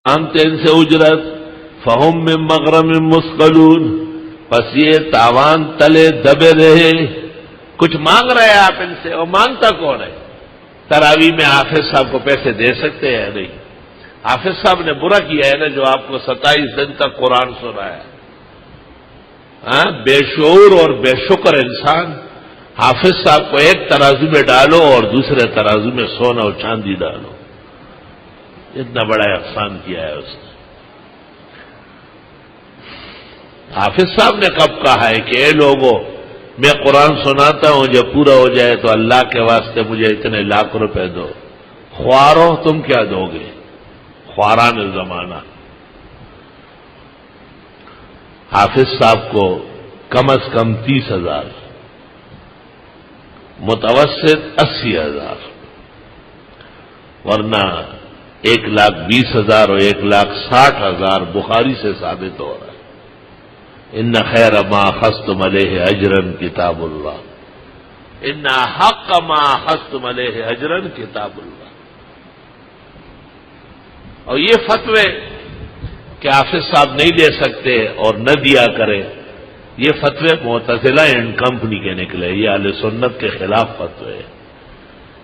مانگتے ان سے اجرت فہم من مغرم مثقلون، پس یہ تاوان تلے دبے رہے. کچھ مانگ رہے ہیں آپ ان سے، اور مانگتا کون ہے؟ تراویح میں حافظ صاحب کو پیسے دے سکتے ہیں؟ نہیں. حافظ صاحب نے برا کیا ہے نا جو آپ کو 27 دن تک قرآن سنایا. بے شعور اور بے شکر انسان. حافظ صاحب کو ایک ترازو میں ڈالو اور دوسرے ترازو میں سونا اور چاندی ڈالو. اتنا بڑا احسان کیا ہے اس نے. حافظ صاحب نے کب کہا ہے کہ اے لوگوں، میں قرآن سناتا ہوں، جب پورا ہو جائے تو اللہ کے واسطے مجھے اتنے لاکھ روپے دو. خوارو تم کیا دو گے؟ خواران زمانہ. حافظ صاحب کو کم از کم 30,000، متوسط 80,000، ورنہ 1,20,000 اور 1,60,000 بخاری سے ثابت ہو رہا ہے. ان خیر ما اخذتم علیہ اجرا کتاب اللہ، ان حق ما اخذتم علیہ اجرا کتاب اللہ. اور یہ فتوے کہ حافظ صاحب نہیں دے سکتے اور نہ دیا کرے، یہ فتوے معتزلہ اینڈ کمپنی کے نکلے. یہ اہل سنت کے خلاف فتوے.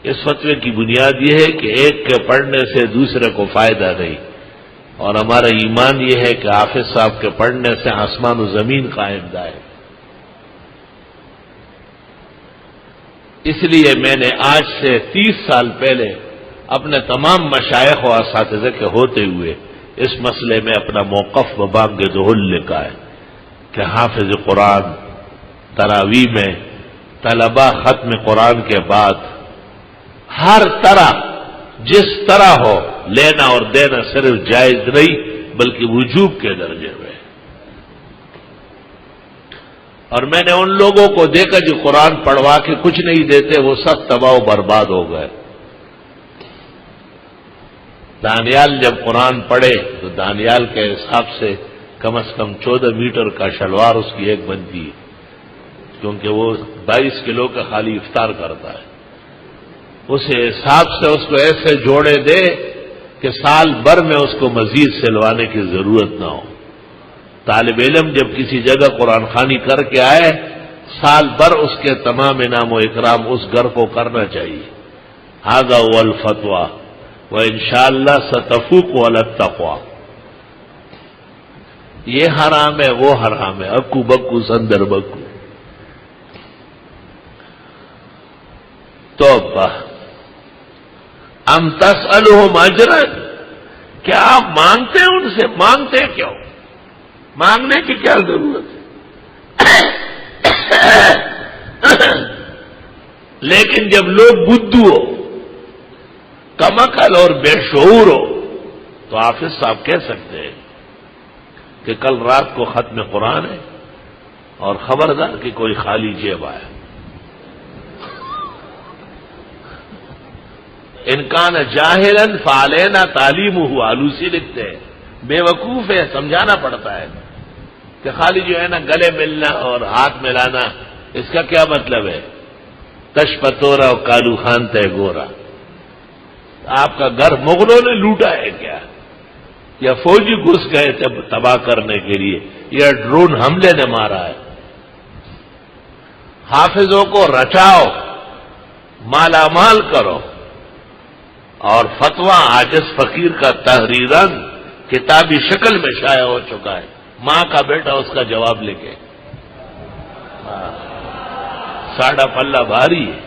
اس فتوے کی بنیاد یہ ہے کہ ایک کے پڑھنے سے دوسرے کو فائدہ نہیں، اور ہمارا ایمان یہ ہے کہ حافظ صاحب کے پڑھنے سے آسمان و زمین قائم دائم. اس لیے میں نے آج سے 30 سال پہلے اپنے تمام مشائخ و اساتذہ کے ہوتے ہوئے اس مسئلے میں اپنا موقف ببانگ دہل لکھا ہے کہ حافظ قرآن تراویح میں طلبہ ختم قرآن کے بعد ہر طرح جس طرح ہو لینا اور دینا صرف جائز نہیں بلکہ وجوب کے درجے میں. اور میں نے ان لوگوں کو دیکھا جو قرآن پڑھوا کے کچھ نہیں دیتے، وہ سب تباہ و برباد ہو گئے. دانیال جب قرآن پڑھے تو دانیال کے حساب سے کم از کم 14 میٹر کا شلوار اس کی ایک بنتی ہے، کیونکہ وہ 22 کلو کا خالی افطار کرتا ہے. اس حساب سے اس کو ایسے جوڑے دے کہ سال بھر میں اس کو مزید سلوانے کی ضرورت نہ ہو. طالب علم جب کسی جگہ قرآن خوانی کر کے آئے، سال بھر اس کے تمام انعام و اکرام اس گھر کو کرنا چاہیے. ھذا هو الفتویٰ وانشاءاللہ ستفوق علی التقویٰ. یہ حرام ہے، وہ حرام ہے، اکو بکو سندر بکو. توبہ. ام تسألہم اجرا، کیا آپ مانگتے ہیں ان سے؟ مانگتے کیوں؟ مانگنے کی کیا ضرورت ہے؟ لیکن جب لوگ بدھو ہو، کم عقل اور بے شعور ہو، تو حافظ صاحب کہہ سکتے ہیں کہ کل رات کو ختم قرآن ہے اور خبردار کہ کوئی خالی جیب آئے. ان کان جاہلا فعلینا تعلیمہ، آلوسی لکھتے ہیں. بے وقوف ہے، سمجھانا پڑتا ہے کہ خالی جو ہے نا گلے ملنا اور ہاتھ ملانا، اس کا کیا مطلب ہے؟ تش پتورا اور کالو خان تے گورا. آپ کا گھر مغلوں نے لوٹا ہے کیا؟ یا فوجی گھس گئے تھے تباہ کرنے کے لیے، یا ڈرون حملے نے مارا ہے؟ حافظوں کو رچاؤ، مالا مال کرو، اور فتویٰ عاجز فقیر کا تحریراً کتابی شکل میں شائع ہو چکا ہے. ماں کا بیٹا اس کا جواب لے کے، ساڑھا پلہ بھاری ہے.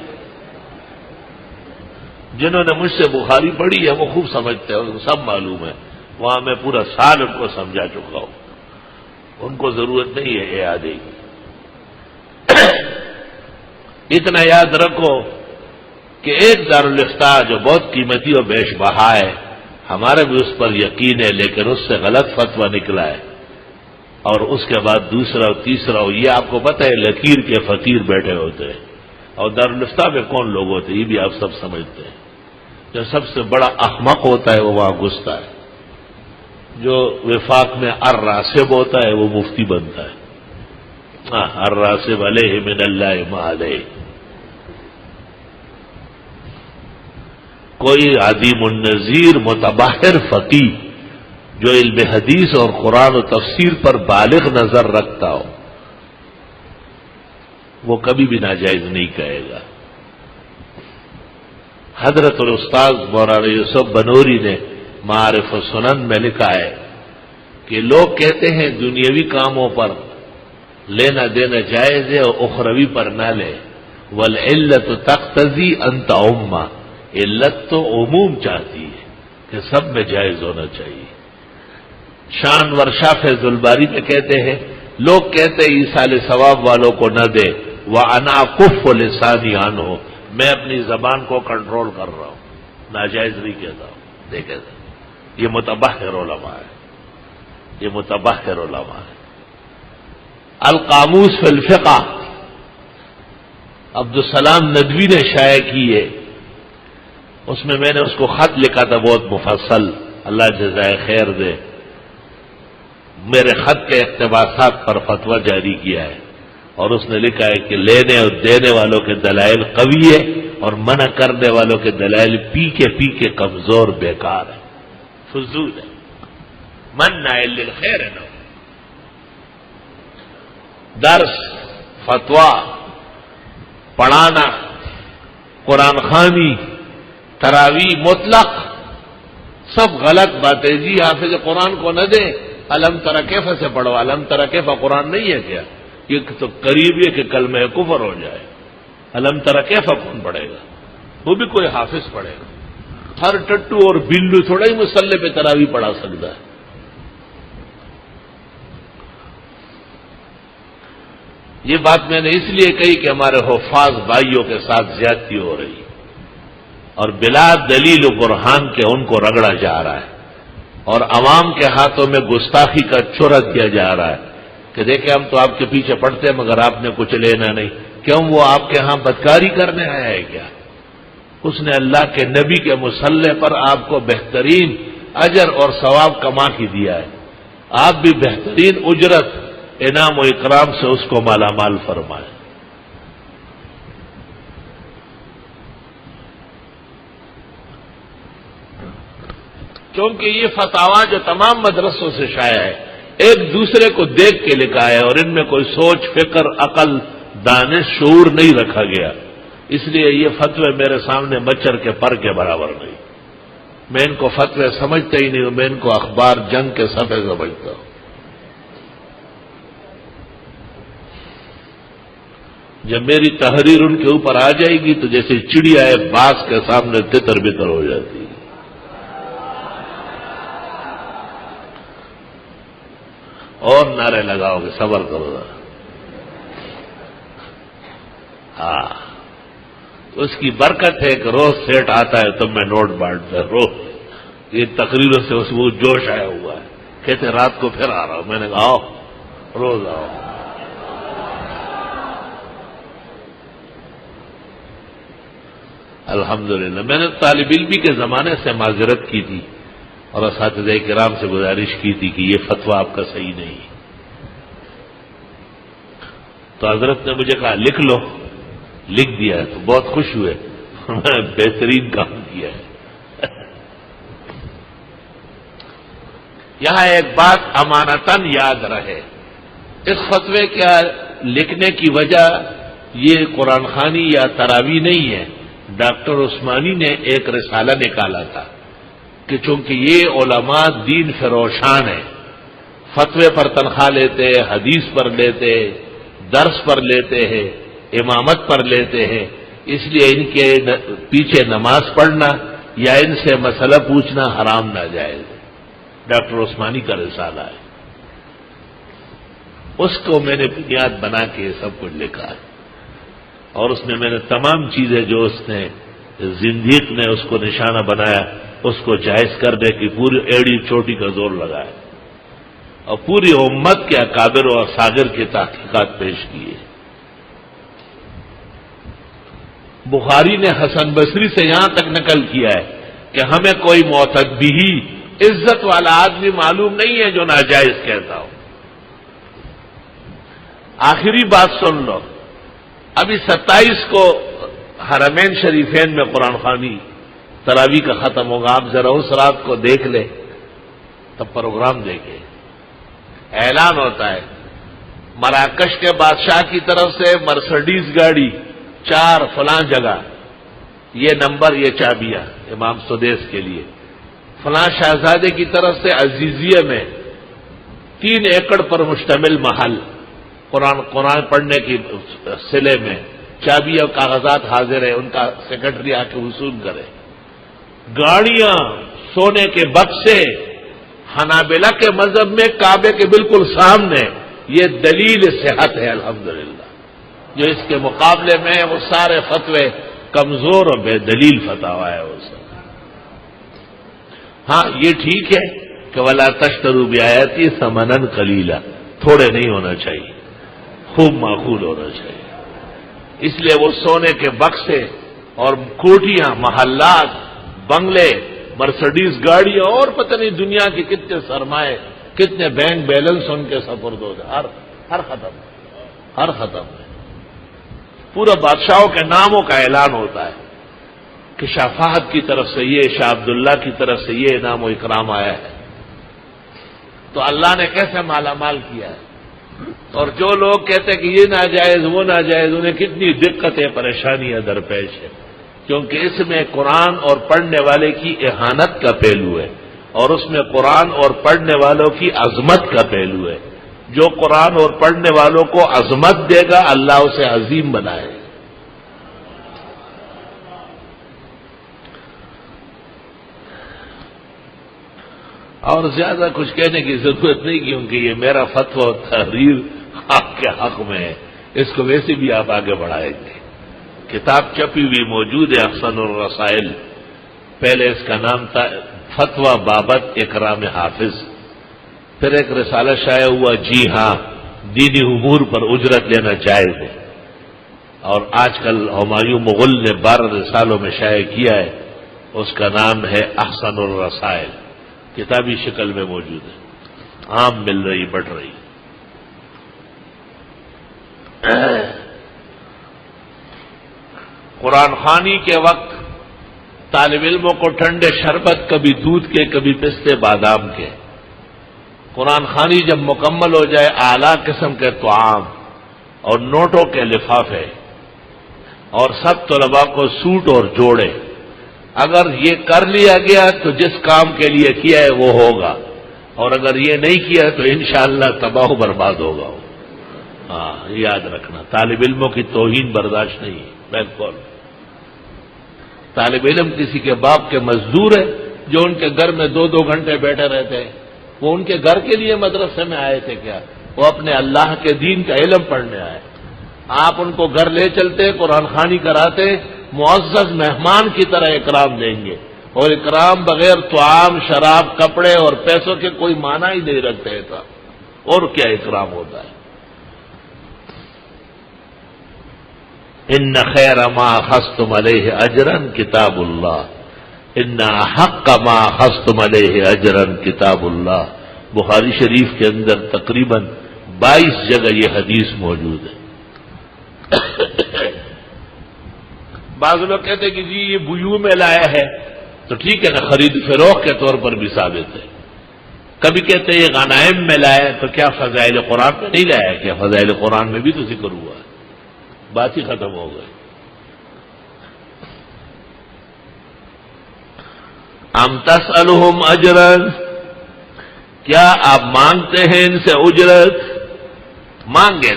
جنہوں نے مجھ سے بخاری پڑھی ہے وہ خوب سمجھتے ہیں، ان کو سب معلوم ہے. وہاں میں پورا سال ان کو سمجھا چکا ہوں، ان کو ضرورت نہیں ہے اعادے کی. اتنا یاد رکھو کہ ایک دارالافتاء جو بہت قیمتی اور بیش بہا ہے، ہمارے بھی اس پر یقین ہے، لیکن اس سے غلط فتویٰ نکلا ہے، اور اس کے بعد دوسرا اور تیسرا. یہ آپ کو پتہ ہے لکیر کے فقیر بیٹھے ہوتے ہیں، اور دارالافتاء میں کون لوگ ہوتے ہیں یہ بھی آپ سب سمجھتے ہیں. جو سب سے بڑا احمق ہوتا ہے وہ وہاں گھستا ہے. جو وفاق میں الراسب ہوتا ہے وہ مفتی بنتا ہے. الراسب علیہ من اللہ ما علیہ. کوئی عدیم النظیر متباہر فقیہ جو علم حدیث اور قرآن و تفسیر پر بالغ نظر رکھتا ہو وہ کبھی بھی ناجائز نہیں کہے گا۔ حضرت الاستاذ مولانا یوسف بنوری نے معارف و سنن میں لکھا ہے کہ لوگ کہتے ہیں دنیاوی کاموں پر لینا دینا جائز ہے اور اخروی پر نہ لے، والعلت تقتضی ان تعم، علت تو عموم چاہتی ہے کہ سب میں جائز ہونا چاہیے۔ شان ورشا فیض الباری میں کہتے ہیں لوگ کہتے ہیں ایصال ثواب والوں کو نہ دے، وَأَنَا أَكُفُّ لِسَانِي عَنْهُ، میں اپنی زبان کو کنٹرول کر رہا ہوں، ناجائز نہیں کہتا ہوں۔ دیکھیں یہ متبحر علماء ہے، یہ متبحر علماء ہے۔ القاموس فی الفقہ عبدالسلام ندوی نے شائع کی ہے، اس میں نے اس کو خط لکھا تھا بہت مفصل، اللہ جزائے خیر دے، میرے خط کے اقتباسات پر فتویٰ جاری کیا ہے، اور اس نے لکھا ہے کہ لینے اور دینے والوں کے دلائل قوی ہے اور منع کرنے والوں کے دلائل پی کے کمزور بیکار ہے، فضول ہے، منع للخیر ہے۔ درس، فتویٰ، پڑھانا، قرآن خوانی، تراویح مطلق سب غلط باتیں۔ جی حافظ قرآن کو نہ دے، الم تری کیف سے پڑھو، الم تری کیف قرآن نہیں ہے کیا؟ یہ تو قریب ہے کہ کلمہ کفر ہو جائے۔ الم تری کیف کون پڑھے گا؟ وہ بھی کوئی حافظ پڑھے گا؟ ہر ٹٹو اور بلو تھوڑا ہی مصلی پہ تراویح پڑھا سکتا ہے۔ یہ بات میں نے اس لیے کہی کہ ہمارے حفاظ بھائیوں کے ساتھ زیادتی ہو رہی اور بلا دلیل و برہان کے ان کو رگڑا جا رہا ہے، اور عوام کے ہاتھوں میں گستاخی کا چورا دیا جا رہا ہے کہ دیکھیں ہم تو آپ کے پیچھے پڑتے ہیں مگر آپ نے کچھ لینا نہیں۔ کیوں؟ وہ آپ کے ہاں بدکاری کرنے آیا ہے کیا؟ اس نے اللہ کے نبی کے مصلی پر آپ کو بہترین اجر اور ثواب کما کے دیا ہے، آپ بھی بہترین اجرت، انعام و اکرام سے اس کو مالا مال فرمائے۔ کیونکہ یہ فتاوا جو تمام مدرسوں سے شائع ہے ایک دوسرے کو دیکھ کے لکھا ہے، اور ان میں کوئی سوچ، فکر، عقل، دانش، شعور نہیں رکھا گیا، اس لیے یہ فتوے میرے سامنے مچھر کے پر کے برابر نہیں۔ میں ان کو فتوے سمجھتا ہی نہیں ہوں، میں ان کو اخبار جنگ کے صفحے سمجھتا ہوں۔ جب میری تحریر ان کے اوپر آ جائے گی تو جیسے چڑیا ہے باز کے سامنے تتر بتر ہو جاتی ہے۔ اور نعرے لگاؤ گے، صبر کرو ذرا۔ ہاں، اس کی برکت ہے کہ روز سیٹ آتا ہے تم میں نوٹ بانٹتا ہے، روز یہ تقریروں سے اس وہ جوش آیا ہوا ہے، کہتے رات کو پھر آ رہا ہوں۔ میں نے کہا آؤ، روز آؤ۔ الحمدللہ میں نے طالب علمی کے زمانے سے معذرت کی تھی اور اساتذہ کرام سے گزارش کی تھی کہ یہ فتویٰ آپ کا صحیح نہیں، تو حضرت نے مجھے کہا لکھ لو، لکھ دیا ہے، تو بہت خوش ہوئے، میں نے بہترین کام کیا ہے۔ یہاں ایک بات امانتاً یاد رہے، اس فتوے کے لکھنے کی وجہ یہ قرآن خوانی یا تراویح نہیں ہے۔ ڈاکٹر عثمانی نے ایک رسالہ نکالا تھا کہ چونکہ یہ علماء دین فروشان ہیں، فتوے پر تنخواہ لیتے، حدیث پر لیتے، درس پر لیتے ہیں، امامت پر لیتے ہیں، اس لیے ان کے پیچھے نماز پڑھنا یا ان سے مسئلہ پوچھنا حرام ناجائز ہے۔ ڈاکٹر عثمانی کا رسالہ ہے، اس کو میں نے بنیاد بنا کے سب کچھ لکھا ہے، اور اس میں نے تمام چیزیں جو اس نے زندیق نے اس کو نشانہ بنایا اس کو جائز کرنے کی پوری ایڑی چوٹی کا زور لگایا، اور پوری امت کے اکابر اور ساگر کی تحقیقات پیش کی ہے۔ بخاری نے حسن بصری سے یہاں تک نقل کیا ہے کہ ہمیں کوئی معتد بھی عزت والا آدمی معلوم نہیں ہے جو ناجائز کہتا ہو۔ آخری بات سن لو، ابھی 27 کو حرمین شریفین میں قرآن خوانی تراویح کا ختم ہوگا، آپ ذرا اس رات کو دیکھ لیں تب پروگرام دیکھے، اعلان ہوتا ہے مراکش کے بادشاہ کی طرف سے مرسڈیز گاڑی 4 فلاں جگہ، یہ نمبر، یہ چابیاں امام سدیس کے لیے، فلاں شہزادے کی طرف سے عزیزیہ میں 3 ایکڑ پر مشتمل محل، قرآن پڑھنے کی سلے میں، چابی اور کاغذات حاضر ہے، ان کا سیکرٹری آ کے وصول کرے، گاڑیاں، سونے کے بکسے، حنابلہ کے مذہب میں کعبے کے بالکل سامنے، یہ دلیل صحت ہے الحمدللہ۔ جو اس کے مقابلے میں وہ سارے فتوے کمزور اور بے دلیل فتاوا ہے وہ سب۔ ہاں یہ ٹھیک ہے کہ وَلَا تَشْتَرُوا بِآيَاتِي ثَمَنًا قَلِيلًا، تھوڑے نہیں ہونا چاہیے، خوب معقول ہونا چاہیے۔ اس لیے وہ سونے کے بکسے اور کوٹیاں، محلات، بنگلے، مرسڈیز گاڑیاں اور پتہ نہیں دنیا کے کتنے سرمائے، کتنے بینک بیلنس ان کے سپرد ہو جائے، ہر ختم ہے۔ پورا بادشاہوں کے ناموں کا اعلان ہوتا ہے کہ شاہ فہد کی طرف سے یہ، شاہ عبداللہ کی طرف سے یہ انعام و اکرام آیا ہے۔ تو اللہ نے کیسے مالا مال کیا ہے، اور جو لوگ کہتے ہیں کہ یہ ناجائز وہ ناجائز، انہیں کتنی دقتیں پریشانیاں درپیش ہے، کیونکہ اس میں قرآن اور پڑھنے والے کی اہانت کا پہلو ہے، اور اس میں قرآن اور پڑھنے والوں کی عظمت کا پہلو ہے۔ جو قرآن اور پڑھنے والوں کو عظمت دے گا اللہ اسے عظیم بنائے۔ اور زیادہ کچھ کہنے کی ضرورت نہیں، کیونکہ یہ میرا فتویٰ و تحریر آپ کے حق میں ہے، اس کو ویسے بھی آپ آگے بڑھائیں گے۔ کتاب چھپی ہوئی موجود ہے، احسن الرسائل، پہلے اس کا نام تھا فتویٰ بابت اکرام حافظ، پھر ایک رسالہ شائع ہوا جی ہاں دینی امور پر اجرت لینا جائز ہے، اور آج کل ہمایوں مغل نے 12 رسالوں میں شائع کیا ہے، اس کا نام ہے احسن الرسائل، کتابی شکل میں موجود ہے، عام مل رہی، بڑھ رہی۔ قرآن خوانی کے وقت طالب علموں کو ٹھنڈے شربت، کبھی دودھ کے، کبھی پستے بادام کے، قرآن خوانی جب مکمل ہو جائے اعلیٰ قسم کے طعام اور نوٹوں کے لفافے، اور سب طلباء کو سوٹ اور جوڑے۔ اگر یہ کر لیا گیا تو جس کام کے لیے کیا ہے وہ ہوگا، اور اگر یہ نہیں کیا تو انشاءاللہ تباہ و برباد ہوگا۔ ہاں یاد رکھنا، طالب علموں کی توہین برداشت نہیں ہے، بالکل۔ طالب علم کسی کے باپ کے مزدور ہے، جو ان کے گھر میں 2 گھنٹے بیٹھے رہتے ہیں، وہ ان کے گھر کے لیے مدرسے میں آئے تھے کیا؟ وہ اپنے اللہ کے دین کا علم پڑھنے آئے۔ آپ ان کو گھر لے چلتے، قرآن خوانی کراتے، معزز مہمان کی طرح اکرام دیں گے، اور اکرام بغیر طعام، شراب، کپڑے اور پیسوں کے کوئی معنی ہی نہیں رکھتے تھا، اور کیا اکرام ہوتا ہے۔ ان خیر ما اخذتم علیہ اجرا کتاب اللہ، ان حق ما اخذتم علیہ اجرا کتاب اللہ، بخاری شریف کے اندر تقریباً 22 جگہ یہ حدیث موجود ہے۔ بعض لوگ کہتے ہیں کہ جی یہ بیوع میں لایا ہے، تو ٹھیک ہے نا، خرید فروخت کے طور پر بھی ثابت ہے۔ کبھی کہتے ہیں یہ غنائم میں لایا ہے، تو کیا فضائل قرآن میں نہیں لایا؟ کیا فضائل قرآن میں بھی تو ذکر ہوا ہے، بات ہی ختم ہو گئی۔ ام تسألهم اجرا، کیا آپ مانگتے ہیں ان سے اجرت؟ مانگے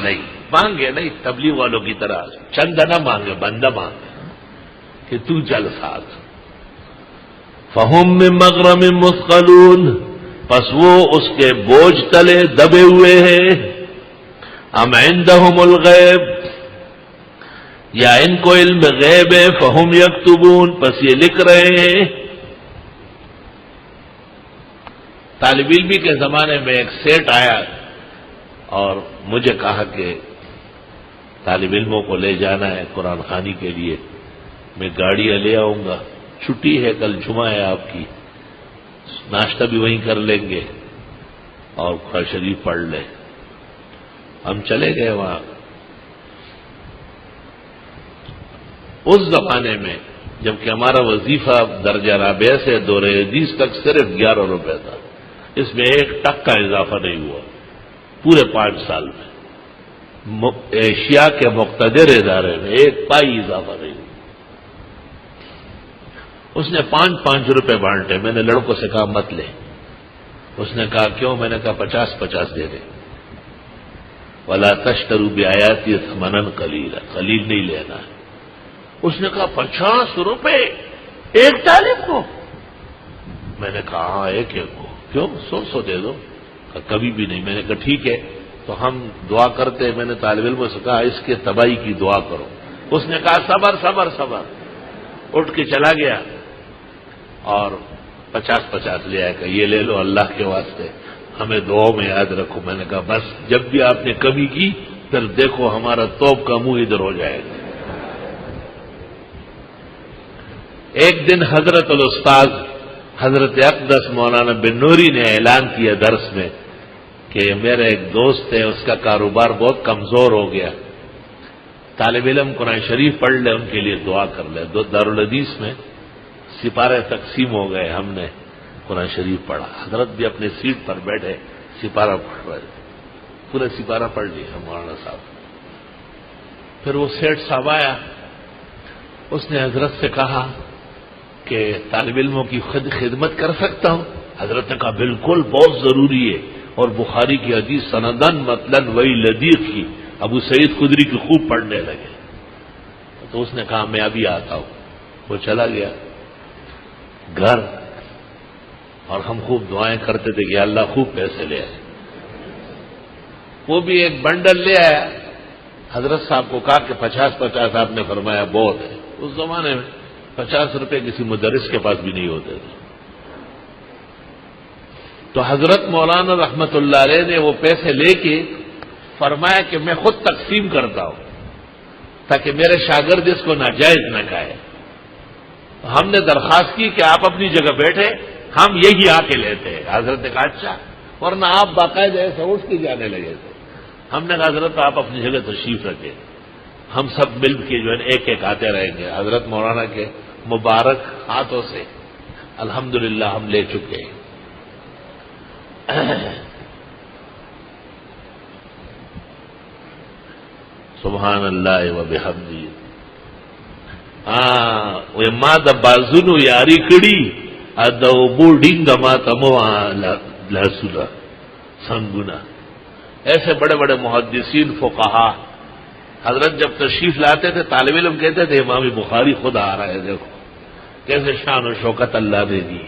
نہیں، تبلیغ والوں کی طرح چندہ نہ مانگے، بندہ مانگے کہ تو چل ساتھ۔ فہم من مغرم مثقلون، پس وہ اس کے بوجھ تلے دبے ہوئے ہیں۔ ام عندهم الغیب، یا ان کو علم غیب ہے، فہم یکتبون، پس یہ لکھ رہے ہیں۔ طالب علمی کے زمانے میں ایک سیٹ آیا اور مجھے کہا کہ طالب علموں کو لے جانا ہے قرآن خوانی کے لیے، میں گاڑیاں لے آؤں گا، چھٹی ہے، کل جمعہ ہے آپ کی، ناشتہ بھی وہیں کر لیں گے اور قرآن شریف پڑھ لیں۔ ہم چلے گئے وہاں۔ اس زمانے میں جبکہ ہمارا وظیفہ درجہ رابع سے دورہ حدیث تک صرف 11 روپے تھا، اس میں 1 ٹک کا اضافہ نہیں ہوا پورے 5 سال میں. ایشیا کے مقتدر ادارے میں 1 پائی اضافہ نہیں ہوا. اس نے 5-5 روپے بانٹے. میں نے لڑکوں سے کہا مت لے. اس نے کہا کیوں؟ میں نے کہا 50-50 دے دے. ولا تشتروا بآیاتی ثمنا قلیلا، قلیل نہیں لینا ہے. اس نے کہا 50 روپے ایک طالب کو؟ میں نے کہا ہاں ایک کو. کیوں؟ 100 دے دو. کبھی بھی نہیں. میں نے کہا ٹھیک ہے تو ہم دعا کرتے. میں نے طالب علموں سے کہا اس کے تباہی کی دعا کرو. اس نے کہا صبر صبر صبر. اٹھ کے چلا گیا اور 50-50 لے آیا کہ یہ لے لو اللہ کے واسطے، ہمیں دعاؤں میں یاد رکھو. میں نے کہا بس جب بھی آپ نے کمی کی پھر دیکھو ہمارا توپ کا منہ ادھر ہو جائے گا. ایک دن حضرت الاستاذ حضرت اقدس مولانا بن نوری نے اعلان کیا درس میں کہ میرا ایک دوست ہے، اس کا کاروبار بہت کمزور ہو گیا، طالب علم قرآن شریف پڑھ لے، ان کے لیے دعا کر لے. دارالحدیث میں سپارے تقسیم ہو گئے، ہم نے قرآن شریف پڑھا. حضرت بھی اپنے سیٹ پر بیٹھے سپارہ پڑھ رہے تھے. پورا سپارہ پڑھ لیا مولانا صاحب. پھر وہ سیٹھ صاحب آیا، اس نے حضرت سے کہا کہ طالب علموں کی خدمت کر سکتا ہوں؟ حضرت نے کہا بالکل، بہت ضروری ہے. اور بخاری کی حدیث سندن مطلب وہی لدیق کی ابو سعید خدری کی خوب پڑھنے لگے. تو اس نے کہا میں ابھی آتا ہوں. وہ چلا گیا گھر اور ہم خوب دعائیں کرتے تھے کہ اللہ خوب پیسے لے آئے. وہ بھی ایک بنڈل لے آیا. حضرت صاحب کو کہا کہ 50-50 آپ نے فرمایا بہت ہے. اس زمانے میں 50 روپے کسی مدرس کے پاس بھی نہیں ہوتے تھے. تو حضرت مولانا رحمت اللہ علیہ نے وہ پیسے لے کے فرمایا کہ میں خود تقسیم کرتا ہوں تاکہ میرے شاگرد اس کو ناجائز نہ کہے. ہم نے درخواست کی کہ آپ اپنی جگہ بیٹھے، ہم یہی آ کے لیتے ہیں. حضرت نے کہا اچھا، ورنہ آپ باقاعدہ ایسے اٹھ کے جانے لگے تھے. ہم نے کہا حضرت آپ اپنی جگہ تشریف رکھیں، ہم سب مل کے جو ہے ایک ایک آتے رہیں گے. حضرت مولانا کے مبارک ہاتھوں سے الحمدللہ ہم لے چکے ہیں. سبحان اللہ و بحمدہ. ہاں ما د بازونو یاری کړي ا د بورډینګ ما تمو لاسولا سنگنا. ایسے بڑے بڑے محدثین فقہا حضرت جب تشریف لاتے تھے طالب علم کہتے تھے امام بخاری خود آ رہا ہے، دیکھو کیسے شان و شوکت اللہ نے دی.